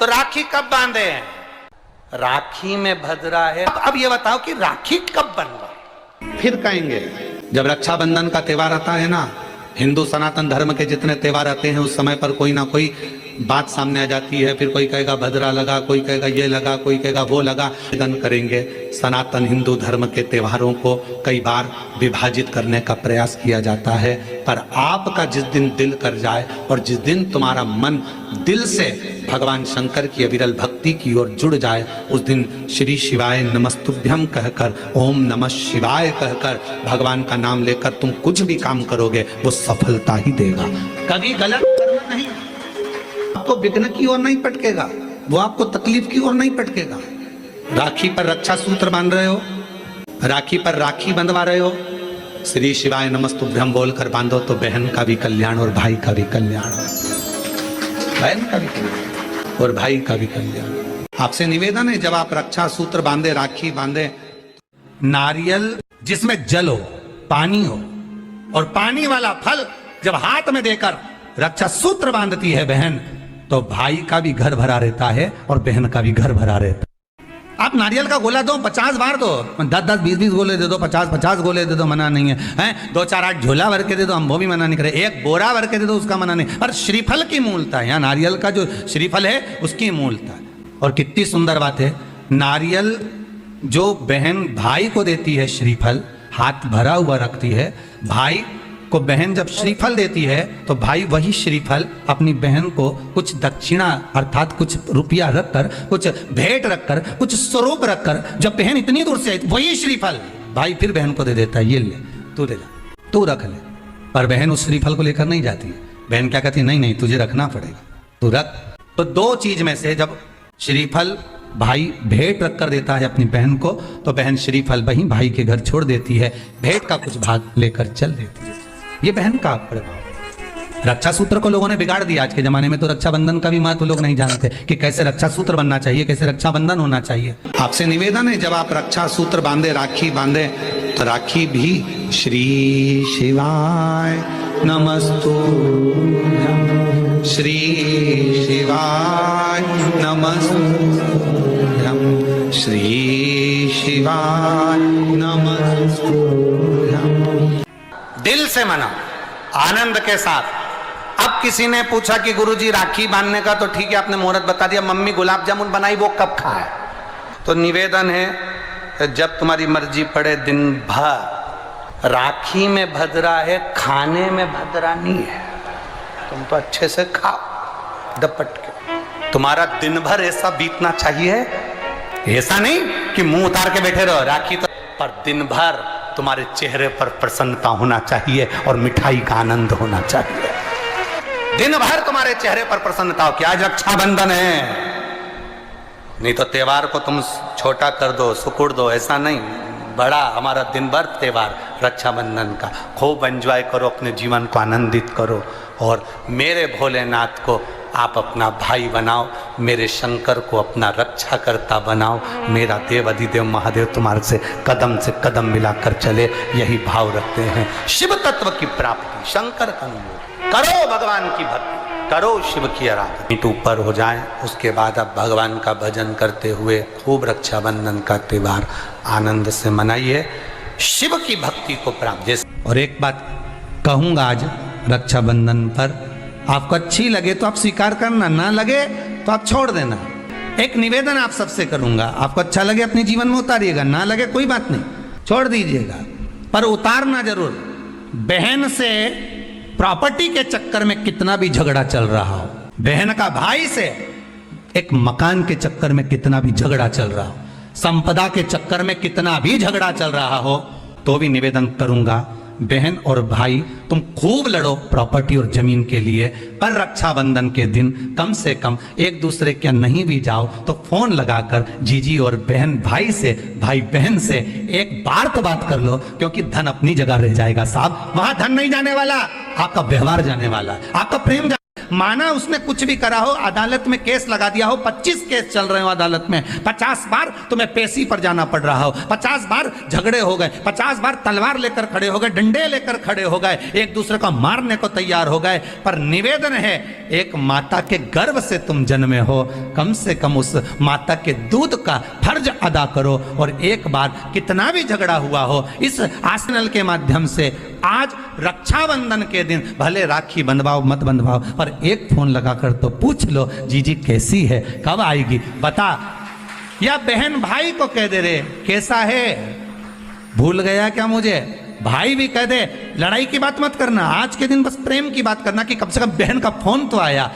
तो राखी कब बांधे? राखी में भद्रा है। अब ये बताओ कि राखी कब बनवा? फिर कहेंगे जब रक्षाबंधन का त्योहार आता है ना, हिंदू सनातन धर्म के जितने त्योहार आते हैं उस समय पर कोई ना कोई बात सामने आ जाती है। फिर कोई कहेगा भद्रा लगा, कोई कहेगा ये लगा, कोई कहेगा वो लगा। निवेदन करेंगे, सनातन हिंदू धर्म के त्योहारों को कई बार विभाजित करने का प्रयास किया जाता है, पर आपका जिस दिन दिल कर जाए और जिस दिन तुम्हारा मन दिल से भगवान शंकर की अविरल भक्ति की ओर जुड़ जाए, उस दिन श्री शिवाय नमस्तुभ्यम कहकर, ओम नमः शिवाय कहकर भगवान का नाम लेकर तुम कुछ भी काम करोगे वो सफलता ही देगा। कभी गलत करना नहीं, आपको विघ्न की ओर नहीं पटकेगा, वो आपको तकलीफ की ओर नहीं पटकेगा। राखी पर रक्षा सूत्र बांध रहे हो, राखी पर राखी बंधवा रहे हो, श्री शिवाय नमस्तुभ्यम बोलकर बांधो तो बहन का भी कल्याण और भाई का भी कल्याण, बहन का भी कल्याण और भाई का भी कल्याण। आपसे निवेदन है, जब आप रक्षा सूत्र बांधे, राखी बांधे, नारियल जिसमें जल हो, पानी हो और पानी वाला फल जब हाथ में देकर रक्षा सूत्र बांधती है बहन, तो भाई का भी घर भरा रहता है और बहन का भी घर भरा रहता है। आप नारियल का गोला दो 50 बार दो, 10-10, 20-20 गोले दे दो, 50-50 गोले दे दो, मना नहीं है, हैं? 2-4-8 झोला भर के दे दो, हम वो भी मना नहीं करे, एक बोरा भर के दे दो, उसका मना नहीं। पर श्रीफल की मूलता है, यहाँ नारियल का जो श्रीफल है उसकी मूलता। और कितनी सुंदर बात है, नारियल जो बहन भाई को देती है, श्रीफल हाथ भरा हुआ रखती है, भाई को बहन जब श्रीफल देती है तो भाई वही श्रीफल अपनी बहन को कुछ दक्षिणा अर्थात कुछ रुपया रखकर, कुछ भेंट रखकर, कुछ स्वरूप रखकर, जब बहन इतनी दूर से आई वही श्रीफल भाई फिर बहन को दे देता है, ये ले तू दे जा, तू रख ले। पर बहन उस श्रीफल को लेकर नहीं जाती है, बहन क्या कहती है, नहीं नहीं तुझे रखना पड़ेगा, तू रख। तो दो चीज में से जब श्रीफल भाई भेंट रखकर देता है अपनी बहन को, तो बहन श्रीफल वही भाई के घर छोड़ देती है, भेंट का कुछ भाग लेकर चल देती है। ये बहन का प्रभाव। रक्षा सूत्र को लोगों ने बिगाड़ दिया आज के जमाने में, तो रक्षाबंधन का भी महत्व लोग नहीं जानते कि कैसे रक्षा सूत्र बनना चाहिए, कैसे रक्षाबंधन होना चाहिए। आपसे निवेदन है, जब आप रक्षा सूत्र बांधे, राखी बांधे, तो राखी भी श्री शिवाय नमस्तुभ्यम, श्री शिवाय नमस्तुभ्यम, श्री शिवाय नमस्तुभ्यम। दिल से मना, आनंद के साथ। अब किसी ने पूछा कि गुरुजी राखी बांधने का तो ठीक है, आपने मुहूर्त बता दिया, मम्मी गुलाब जामुन बनाई, वो कब खाए? तो निवेदन है, जब तुम्हारी मर्जी पड़े, दिन भर। राखी में भद्रा है, खाने में भद्रा नहीं है। तुम तो अच्छे से खाओ दपट के, तुम्हारा दिन भर ऐसा बीतना चाहिए, ऐसा नहीं कि मुंह उतार के बैठे रहो राखी तो, पर दिन भर तुम्हारे चेहरे पर प्रसन्नता होना चाहिए और मिठाई का आनंद होना चाहिए। दिन भर तुम्हारे चेहरे पर प्रसन्नता हो कि आज रक्षाबंधन है, नहीं तो त्योहार को तुम छोटा कर दो, सुकुड़ दो, ऐसा नहीं। बड़ा हमारा दिन भर त्योहार रक्षाबंधन का, खूब एंजॉय करो, अपने जीवन को आनंदित करो और मेरे भोलेनाथ को आप अपना भाई बनाओ, मेरे शंकर को अपना रक्षा करता बनाओ, मेरा देव अधिदेव महादेव तुम्हारे से कदम मिलाकर चले, यही भाव रखते हैं। शिव तत्व की प्राप्ति, शंकर का अनुभव करो, भगवान की भक्ति करो, शिव की आराधना, मीट ऊपर हो जाए, उसके बाद अब भगवान का भजन करते हुए खूब रक्षाबंधन का त्योहार आनंद से मनाइए, शिव की भक्ति को प्राप्त। और एक बात कहूंगा आज रक्षाबंधन पर, आपको अच्छी लगे तो आप स्वीकार करना, ना लगे तो आप छोड़ देना। एक निवेदन आप सबसे करूंगा, आपको अच्छा लगे अपने जीवन में उतारिएगा, ना लगे कोई बात नहीं, छोड़ दीजिएगा, पर उतारना जरूर। बहन से प्रॉपर्टी के चक्कर में कितना भी झगड़ा चल रहा हो, बहन का भाई से एक मकान के चक्कर में कितना भी झगड़ा चल रहा हो, संपदा के चक्कर में कितना भी झगड़ा चल रहा हो, तो भी निवेदन करूंगा, बहन और भाई तुम खूब लड़ो प्रॉपर्टी और जमीन के लिए, पर रक्षाबंधन के दिन कम से कम एक दूसरे के नहीं भी जाओ तो फोन लगाकर जीजी और बहन भाई से, भाई बहन से एक बार तो बात कर लो, क्योंकि धन अपनी जगह रह जाएगा साहब, वहां धन नहीं जाने वाला, आपका व्यवहार जाने वाला, आपका प्रेम माना उसने कुछ भी करा हो, अदालत में केस लगा दिया हो, 25 केस चल रहे हो अदालत में, 50 बार तुम्हें पेशी पर जाना पड़ रहा हो, 50 बार झगड़े हो गए, 50 बार तलवार लेकर खड़े हो गए, डंडे लेकर खड़े हो गए, एक दूसरे को मारने को तैयार हो गए, पर निवेदन है, एक माता के गर्भ से तुम जन्मे हो, कम से कम उस माता के दूध का फर्ज अदा करो। और एक बार कितना भी झगड़ा हुआ हो, इस आसनल के माध्यम से आज रक्षाबंधन के दिन भले राखी बंधवाओ मत बंधवाओ, पर एक फोन लगाकर तो पूछ लो, जीजी कैसी है, कब आएगी, बता। या बहन भाई को कह दे रे कैसा है, भूल गया क्या मुझे, भाई भी कह दे, लड़ाई की बात मत करना, आज के दिन बस प्रेम की बात करना कि कम से कम बहन का फोन तो आया।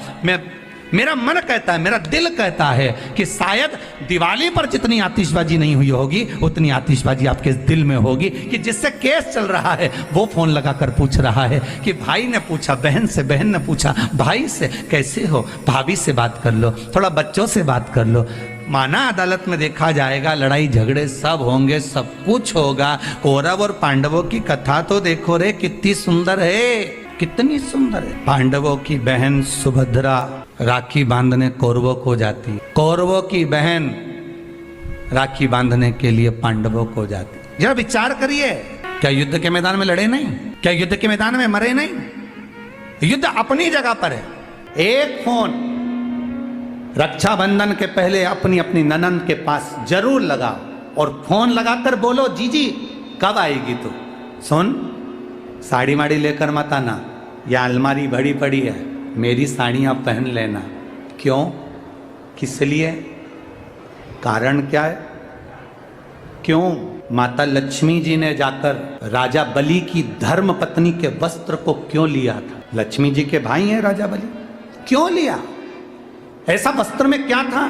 मेरा मन कहता है, मेरा दिल कहता है कि शायद दिवाली पर जितनी आतिशबाजी नहीं हुई होगी, उतनी आतिशबाजी आपके दिल में होगी कि जिससे केस चल रहा है वो फोन लगाकर पूछ रहा है कि भाई ने पूछा बहन से, बहन ने पूछा भाई से, कैसे हो, भाभी से बात कर लो, थोड़ा बच्चों से बात कर लो। माना अदालत में देखा जाएगा, लड़ाई झगड़े सब होंगे, सब कुछ होगा। कौरव और पांडवों की कथा तो देखो रे, कितनी सुंदर है, कितनी सुंदर है। पांडवों की बहन सुभद्रा राखी बांधने कौरवों को जाती, कौरवों की बहन राखी बांधने के लिए पांडवों को जाती। जरा विचार करिए, क्या युद्ध के मैदान में लड़े नहीं, क्या युद्ध के मैदान में मरे नहीं, युद्ध अपनी जगह पर है। एक फोन रक्षाबंधन के पहले अपनी अपनी ननंद के पास जरूर लगाओ और फोन लगाकर बोलो, जीजी कब आएगी तू, सुन साड़ी माड़ी लेकर मत आना, या अलमारी भरी पड़ी है, मेरी साड़ियाँ पहन लेना। क्यों, किस लिए, कारण क्या है, क्यों माता लक्ष्मी जी ने जाकर राजा बलि की धर्म पत्नी के वस्त्र को क्यों लिया था, लक्ष्मी जी के भाई हैं राजा बलि, क्यों लिया, ऐसा वस्त्र में क्या था,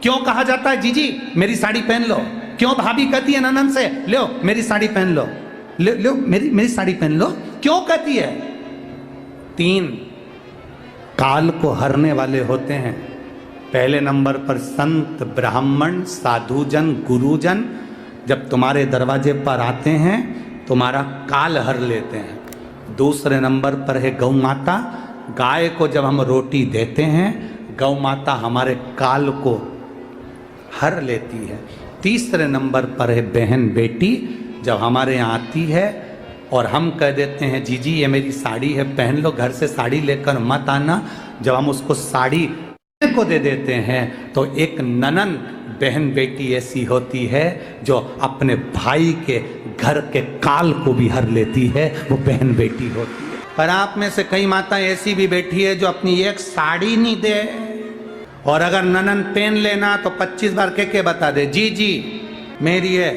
क्यों कहा जाता है जीजी मेरी साड़ी पहन लो, क्यों भाभी कहती है ननद से लो मेरी साड़ी पहन लो, लो मेरी साड़ी पहन लो, क्यों कहती है। 3 काल को हरने वाले होते हैं। पहले नंबर पर संत, ब्राह्मण, साधुजन, गुरुजन जब तुम्हारे दरवाजे पर आते हैं तुम्हारा काल हर लेते हैं। दूसरे नंबर पर है गौ माता, गाय को जब हम रोटी देते हैं गौ माता हमारे काल को हर लेती है। तीसरे नंबर पर है बहन बेटी, जब हमारे यहाँ आती है और हम कह देते हैं जीजी ये मेरी साड़ी है पहन लो, घर से साड़ी लेकर मत आना, जब हम उसको साड़ी को दे देते हैं तो एक ननन बहन बेटी ऐसी होती है जो अपने भाई के घर के काल को भी हर लेती है, वो बहन बेटी होती है। पर आप में से कई माता ऐसी भी बैठी है जो अपनी एक साड़ी नहीं दे, और अगर ननन पहन लेना तो 25 बार के बता दे जीजी मेरी है,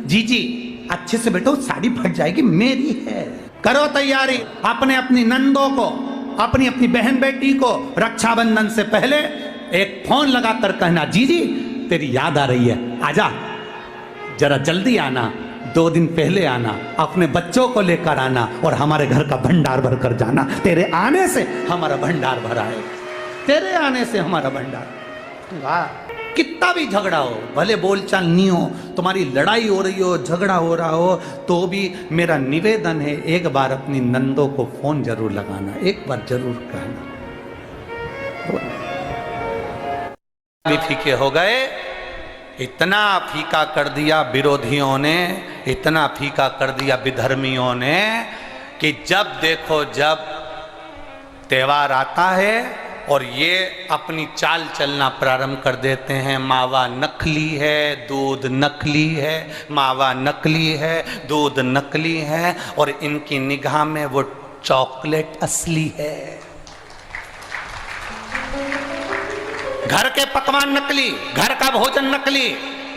जीजी अच्छे से बैठो साड़ी फट जाएगी मेरी है। करो तैयारी, अपने अपनी नंदों को, अपनी अपनी बहन बेटी को रक्षाबंधन से पहले एक फोन लगाकर कहना जीजी तेरी याद आ रही है, आजा जरा जल्दी आना, 2 दिन पहले आना, अपने बच्चों को लेकर आना और हमारे घर का भंडार भर कर जाना, तेरे आने से हमारा भंडार भरा है, तेरे आने से हमारा भंडार। वाह, कितना भी झगड़ा हो, भले बोलचाल नहीं हो, तुम्हारी लड़ाई हो रही हो, झगड़ा हो रहा हो, तो भी मेरा निवेदन है एक बार अपनी नंदों को फोन जरूर लगाना, एक बार जरूर कहना। भी फीके हो गए, इतना फीका कर दिया विरोधियों ने, इतना फीका कर दिया विधर्मियों ने कि जब देखो जब त्योहार आता है और ये अपनी चाल चलना प्रारंभ कर देते हैं, मावा नकली है, दूध नकली है, मावा नकली है, दूध नकली है, और इनकी निगाह में वो चॉकलेट असली है। घर के पकवान नकली, घर का भोजन नकली,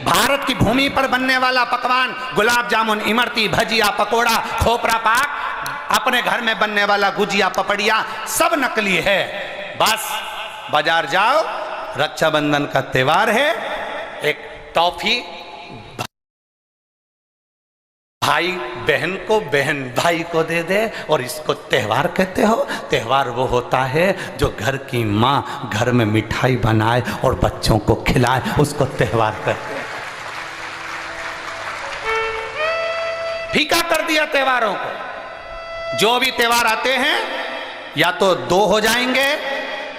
भारत की भूमि पर बनने वाला पकवान गुलाब जामुन, इमरती, भजिया, पकोड़ा, खोपरा पाक, अपने घर में बनने वाला गुजिया, पपड़िया सब नकली है। बस बाजार जाओ, रक्षाबंधन का त्योहार है, एक टॉफी भाई बहन को, बहन भाई को दे दे और इसको त्योहार कहते हो। त्योहार वो होता है जो घर की माँ घर में मिठाई बनाए और बच्चों को खिलाए, उसको त्योहार कहते हैं। फीका कर दिया त्योहारों को। जो भी त्योहार आते हैं या तो 2 हो जाएंगे,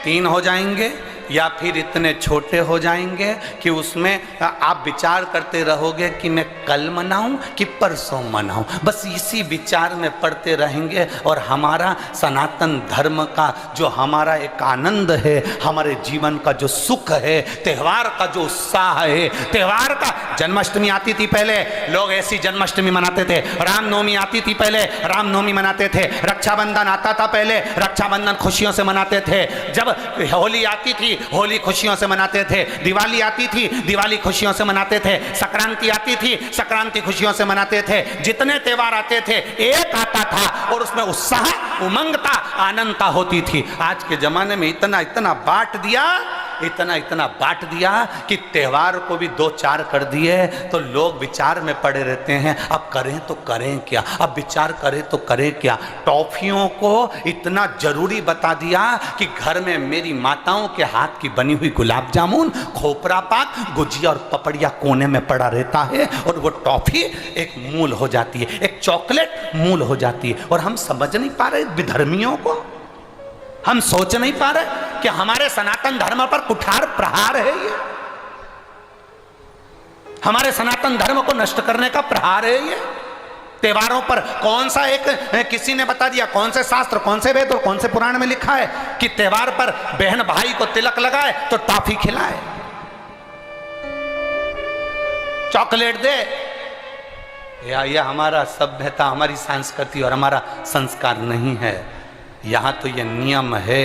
3 हो जाएंगे, या फिर इतने छोटे हो जाएंगे कि उसमें आप विचार करते रहोगे कि मैं कल मनाऊं कि परसों मनाऊं। बस इसी विचार में पड़ते रहेंगे और हमारा सनातन धर्म का जो हमारा एक आनंद है, हमारे जीवन का जो सुख है, त्यौहार का जो उत्साह है, त्यौहार का, जन्माष्टमी आती थी पहले लोग ऐसी जन्माष्टमी मनाते थे, रामनवमी आती थी पहले रामनवमी मनाते थे, रक्षाबंधन आता था पहले रक्षाबंधन खुशियों से मनाते थे, जब होली आती थी होली खुशियों से मनाते थे, दिवाली आती थी दिवाली खुशियों से मनाते थे, संक्रांति आती थी संक्रांति खुशियों से मनाते थे। जितने त्यौहार आते थे एक आता था और उसमें उत्साह, उमंगता, आनंदता होती थी। आज के जमाने में इतना इतना बांट दिया, इतना इतना बांट दिया कि त्यौहार को भी 2-4 कर दिए तो लोग विचार में पड़े रहते हैं। अब करें तो करें क्या, अब विचार करें तो करें क्या। टॉफियों को इतना जरूरी बता दिया कि घर में मेरी माताओं के हाथ की बनी हुई गुलाब जामुन, खोपरा पाक, गुजिया और पपड़िया कोने में पड़ा रहता है और वो टॉफी एक मूल हो जाती है, एक चॉकलेट मूल हो जाती है। और हम समझ नहीं पा रहे विधर्मियों को, हम सोच नहीं पा रहे कि हमारे सनातन धर्म पर कुठार प्रहार है ये, हमारे सनातन धर्म को नष्ट करने का प्रहार है ये। त्योहारों पर कौन सा एक, किसी ने बता दिया कौन से शास्त्र, कौन से वेद और कौन से पुराण में लिखा है कि त्योहार पर बहन भाई को तिलक लगाए तो टॉफी खिलाए, चॉकलेट दे। यह हमारा सभ्यता, हमारी संस्कृति और हमारा संस्कार नहीं है। यहाँ तो ये नियम है,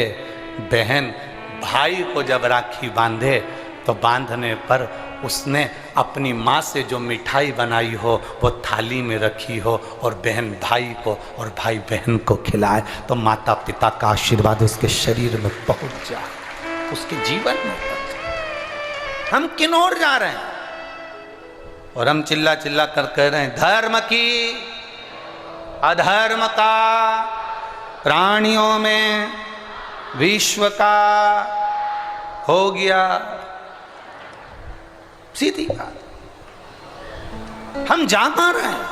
बहन भाई को जब राखी बांधे तो बांधने पर उसने अपनी माँ से जो मिठाई बनाई हो वो थाली में रखी हो और बहन भाई को और भाई बहन को खिलाए तो माता पिता का आशीर्वाद उसके शरीर में पहुँच जाए, उसके जीवन में पहुँच जाए। हम किन ओर जा रहे हैं? और हम चिल्ला चिल्ला कर कह रहे हैं धर्म की अधर्म का, प्राणियों में विश्व का हो गया। सीधी बात। हम जा कहां रहे हैं?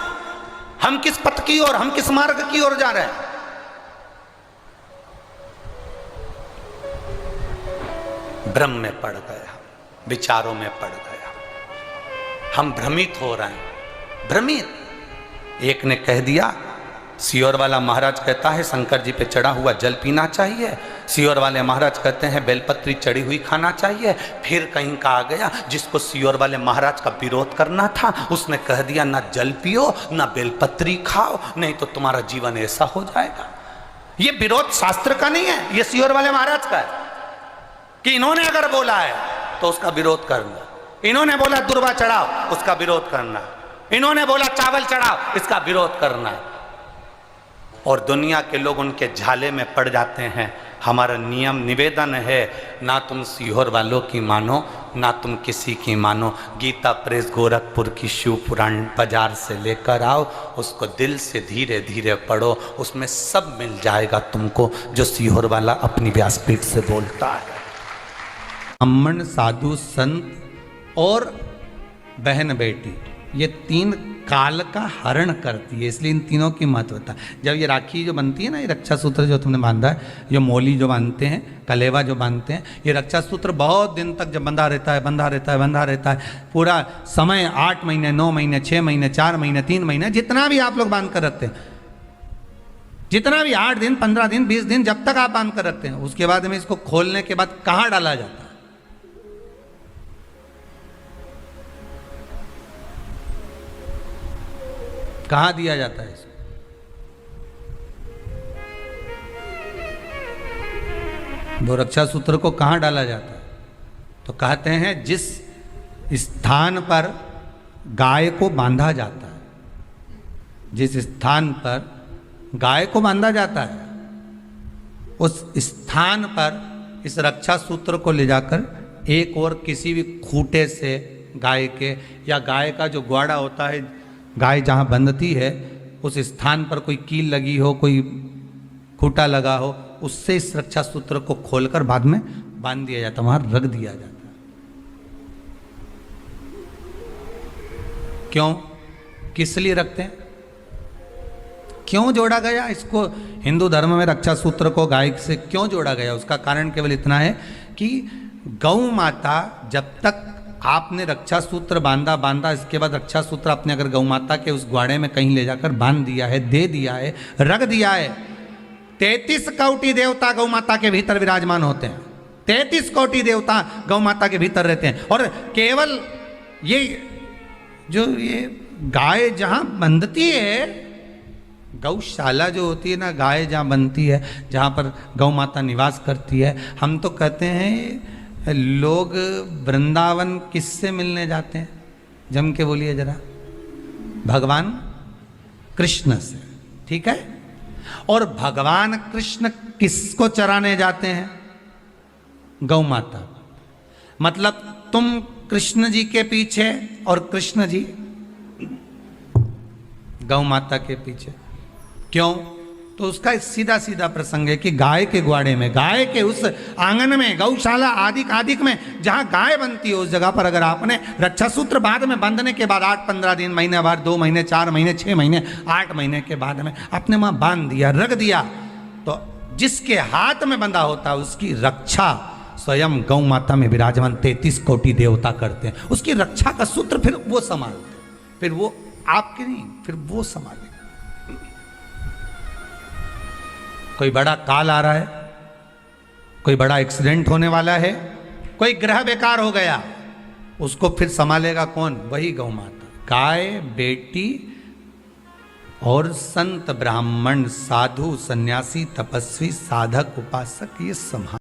हम किस पथ की ओर, हम किस मार्ग की ओर जा रहे हैं? भ्रम में पड़ गया, विचारों में पड़ गया, हम भ्रमित हो रहे हैं, भ्रमित। एक ने कह दिया, सियोर वाला महाराज कहता है शंकर जी पे चढ़ा हुआ जल पीना चाहिए, सियोर वाले महाराज कहते हैं बेलपत्री चढ़ी हुई खाना चाहिए। फिर कहीं का आ गया जिसको सियोर वाले महाराज का विरोध करना था, उसने कह दिया ना जल पियो ना बेलपत्री खाओ, नहीं तो तुम्हारा जीवन ऐसा हो जाएगा। ये विरोध शास्त्र का नहीं है, ये सियोर वाले महाराज का है कि इन्होंने अगर बोला है तो उसका विरोध करना, इन्होंने बोला दुर्वा चढ़ाओ उसका विरोध करना, इन्होंने बोला चावल चढ़ाओ इसका विरोध करना। और दुनिया के लोग उनके झाले में पड़ जाते हैं। हमारा नियम निवेदन है, ना तुम सीहोर वालों की मानो ना तुम किसी की मानो। गीता प्रेस गोरखपुर की शिव पुराण बाजार से लेकर आओ, उसको दिल से धीरे धीरे पढ़ो, उसमें सब मिल जाएगा तुमको जो सीहोर वाला अपनी व्यासपीठ से बोलता है। ब्राह्मण, साधु, संत और बहन बेटी, ये 3 काल का हरण करती है, इसलिए इन तीनों की महत्वता। जब ये राखी जो बनती है ना, ये रक्षा सूत्र जो तुमने बांधा है, जो मोली जो बांधते हैं, कलेवा जो बांधते हैं, ये रक्षा सूत्र बहुत दिन तक जब बंधा रहता है, बंधा रहता है, बंधा रहता है, पूरा समय 8 महीने, 9 महीने, 6 महीने, 4 महीने, 3 महीने, जितना भी आप लोग बांध कर रखते हैं, जितना भी 8 दिन, 15 दिन, 20 दिन, जब तक आप बांध कर रखते हैं, उसके बाद में इसको खोलने के बाद कहाँ डाला जाता है? कहाँ दिया जाता है इसको? वो रक्षा सूत्र को कहाँ डाला जाता है? तो कहते हैं जिस स्थान पर गाय को बांधा जाता है, जिस स्थान पर गाय को बांधा जाता है, उस स्थान पर इस रक्षा सूत्र को ले जाकर एक और किसी भी खूंटे से गाय के, या गाय का जो ग्वाड़ा होता है, गाय जहाँ बंधती है उस स्थान पर कोई कील लगी हो, कोई खूंटा लगा हो, उससे इस रक्षा सूत्र को खोलकर बाद में बांध दिया जाता है, वहाँ रख दिया जाता है। क्यों, किस लिए रखते हैं? क्यों जोड़ा गया इसको हिंदू धर्म में रक्षा सूत्र को गाय से क्यों जोड़ा गया? उसका कारण केवल इतना है कि गौ माता जब तक आपने रक्षा सूत्र बांधा इसके बाद रक्षा सूत्र आपने अगर गौ माता के उस ग्वाड़े में कहीं ले जाकर बांध दिया है, दे दिया है, रख दिया है, 33 कोटि देवता गौ माता के भीतर विराजमान होते हैं। 33 कोटि देवता गौ माता के भीतर रहते हैं। और केवल ये जो ये गाय जहां बंधती है, गौशाला जो होती है ना, गाय जहाँ बनती है, जहाँ पर गौ माता निवास करती है, हम तो कहते हैं लोग वृंदावन किससे मिलने जाते हैं? जम के बोलिए जरा, भगवान कृष्ण से, ठीक है। और भगवान कृष्ण किसको चराने जाते हैं? गौ माता। मतलब तुम कृष्ण जी के पीछे और कृष्ण जी गौ माता के पीछे। क्यों? तो उसका सीधा सीधा प्रसंग है कि गाय के ग्वाड़े में, गाय के उस आंगन में, गौशाला आदि में जहां गाय बनती है, उस जगह पर अगर आपने रक्षा सूत्र बाद में बांधने के बाद 8-15 दिन, महीने बाद, 2 महीने, 4 महीने, 6 महीने, 8 महीने के बाद में आपने वहां बांध दिया, रख दिया, तो जिसके हाथ में बंधा होता उसकी रक्षा स्वयं गौ माता में विराजमान 33 कोटि देवता करते हैं। उसकी रक्षा का सूत्र फिर वो संभालते, फिर वो आपके नहीं, फिर वो संभाले। कोई बड़ा काल आ रहा है, कोई बड़ा एक्सीडेंट होने वाला है, कोई ग्रह बेकार हो गया, उसको फिर संभालेगा कौन? वही गौ माता। गाय, बेटी और संत, ब्राह्मण, साधु, सन्यासी, तपस्वी, साधक, उपासक, ये संभाल